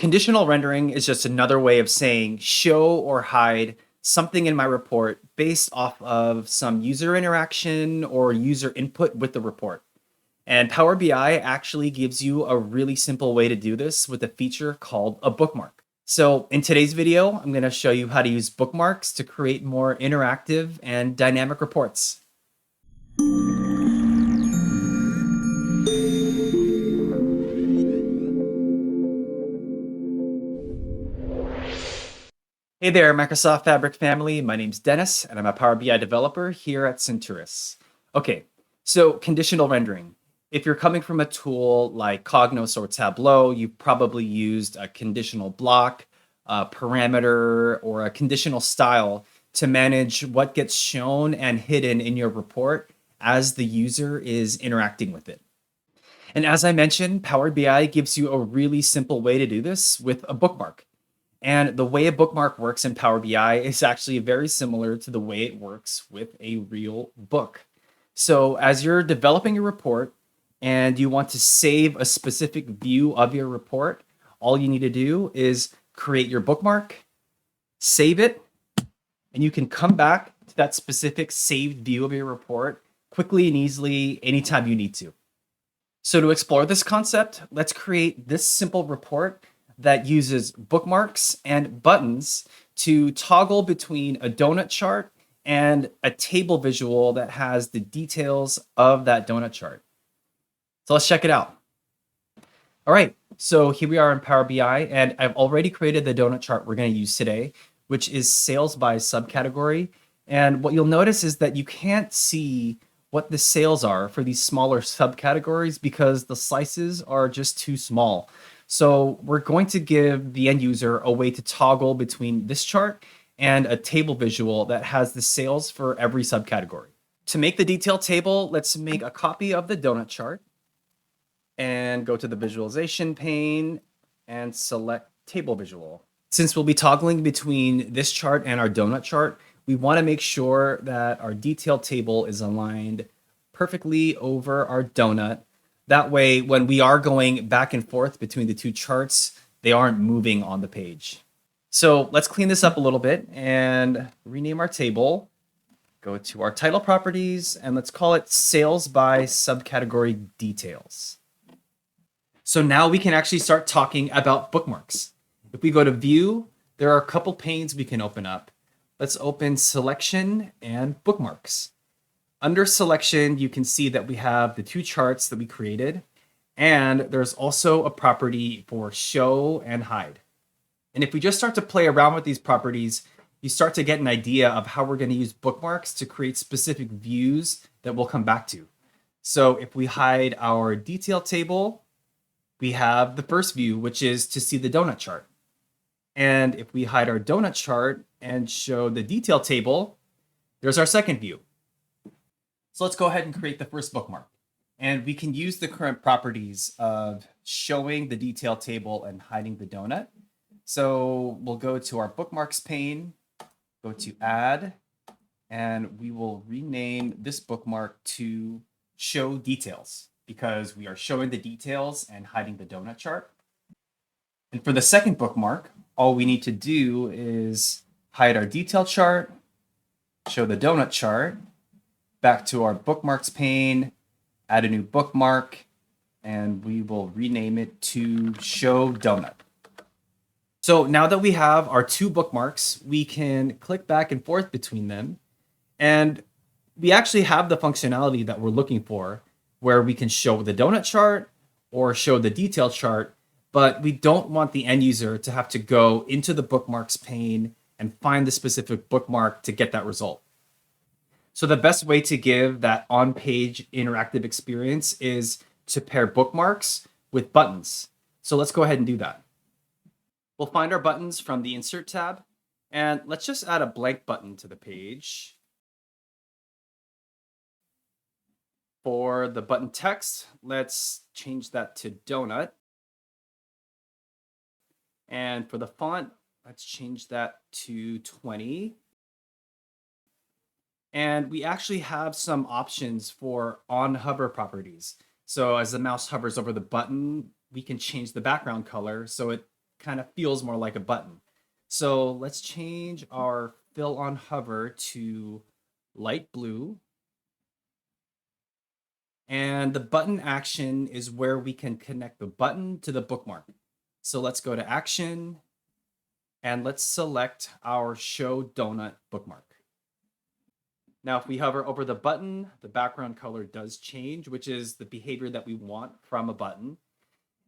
Conditional rendering is just another way of saying show or hide something in my report based off of some user interaction or user input with the report. And Power BI actually gives you a really simple way to do this with a feature called a bookmark. So in today's video, I'm going to show you how to use bookmarks to create more interactive and dynamic reports. Hey there, Microsoft Fabric family. My name's Dennis, and I'm a Power BI developer here at Senturus. Okay, so conditional rendering. If you're coming from a tool like Cognos or Tableau, you've probably used a conditional block, a parameter, or a conditional style to manage what gets shown and hidden in your report as the user is interacting with it. And as I mentioned, Power BI gives you a really simple way to do this with a bookmark. And the way a bookmark works in Power BI is actually very similar to the way it works with a real book. So as you're developing your report and you want to save a specific view of your report, all you need to do is create your bookmark, save it, and you can come back to that specific saved view of your report quickly and easily anytime you need to. So to explore this concept, let's create this simple report that uses bookmarks and buttons to toggle between a donut chart and a table visual that has the details of that donut chart. So let's check it out. All right, so here we are in Power BI, and I've already created the donut chart we're going to use today, which is sales by subcategory. And what you'll notice is that you can't see what the sales are for these smaller subcategories because the slices are just too small. So we're going to give the end user a way to toggle between this chart and a table visual that has the sales for every subcategory. To make the detail table, let's make a copy of the donut chart and go to the visualization pane and select table visual. Since we'll be toggling between this chart and our donut chart, we want to make sure that our detail table is aligned perfectly over our donut. That way, when we are going back and forth between the two charts, they aren't moving on the page. So let's clean this up a little bit and rename our table. Go to our title properties and let's call it sales by subcategory details. So now we can actually start talking about bookmarks. If we go to view, there are a couple panes we can open up. Let's open selection and bookmarks. Under selection, you can see that we have the two charts that we created, and there's also a property for show and hide. And if we just start to play around with these properties, you start to get an idea of how we're going to use bookmarks to create specific views that we'll come back to. So if we hide our detail table, we have the first view, which is to see the donut chart. And if we hide our donut chart and show the detail table, there's our second view. So let's go ahead and create the first bookmark. And we can use the current properties of showing the detail table and hiding the donut. So we'll go to our bookmarks pane, go to add, and we will rename this bookmark to show details because we are showing the details and hiding the donut chart. And for the second bookmark, all we need to do is hide our detail chart, show the donut chart, back to our bookmarks pane, add a new bookmark, and we will rename it to show donut. So now that we have our two bookmarks, we can click back and forth between them. And we actually have the functionality that we're looking for, where we can show the donut chart or show the detail chart, but we don't want the end user to have to go into the bookmarks pane and find the specific bookmark to get that result. So the best way to give that on-page interactive experience is to pair bookmarks with buttons. So let's go ahead and do that. We'll find our buttons from the Insert tab, and let's just add a blank button to the page. For the button text, let's change that to donut. And for the font, let's change that to 20. And we actually have some options for on hover properties. So as the mouse hovers over the button, we can change the background color so it kind of feels more like a button. So let's change our fill on hover to light blue. And the button action is where we can connect the button to the bookmark. So let's go to action and let's select our show donut bookmark. Now, if we hover over the button, the background color does change, which is the behavior that we want from a button.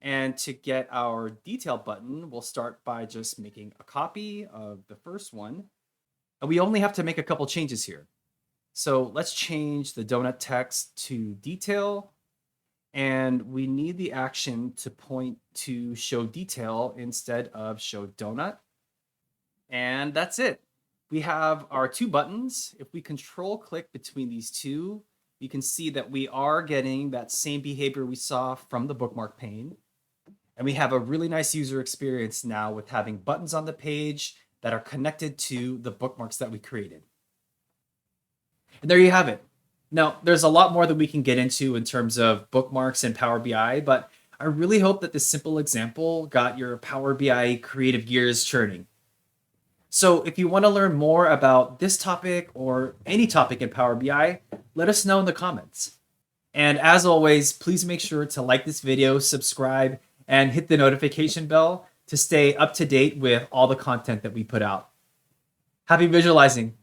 And to get our detail button, we'll start by just making a copy of the first one. And we only have to make a couple changes here. So let's change the donut text to detail. And we need the action to point to show detail instead of show donut. And that's it. We have our two buttons. If we control click between these two, you can see that we are getting that same behavior we saw from the bookmark pane. And we have a really nice user experience now with having buttons on the page that are connected to the bookmarks that we created. And there you have it. Now, there's a lot more that we can get into in terms of bookmarks and Power BI, but I really hope that this simple example got your Power BI creative gears churning. So if you want to learn more about this topic or any topic in Power BI, let us know in the comments. And as always, please make sure to like this video, subscribe, and hit the notification bell to stay up to date with all the content that we put out. Happy visualizing!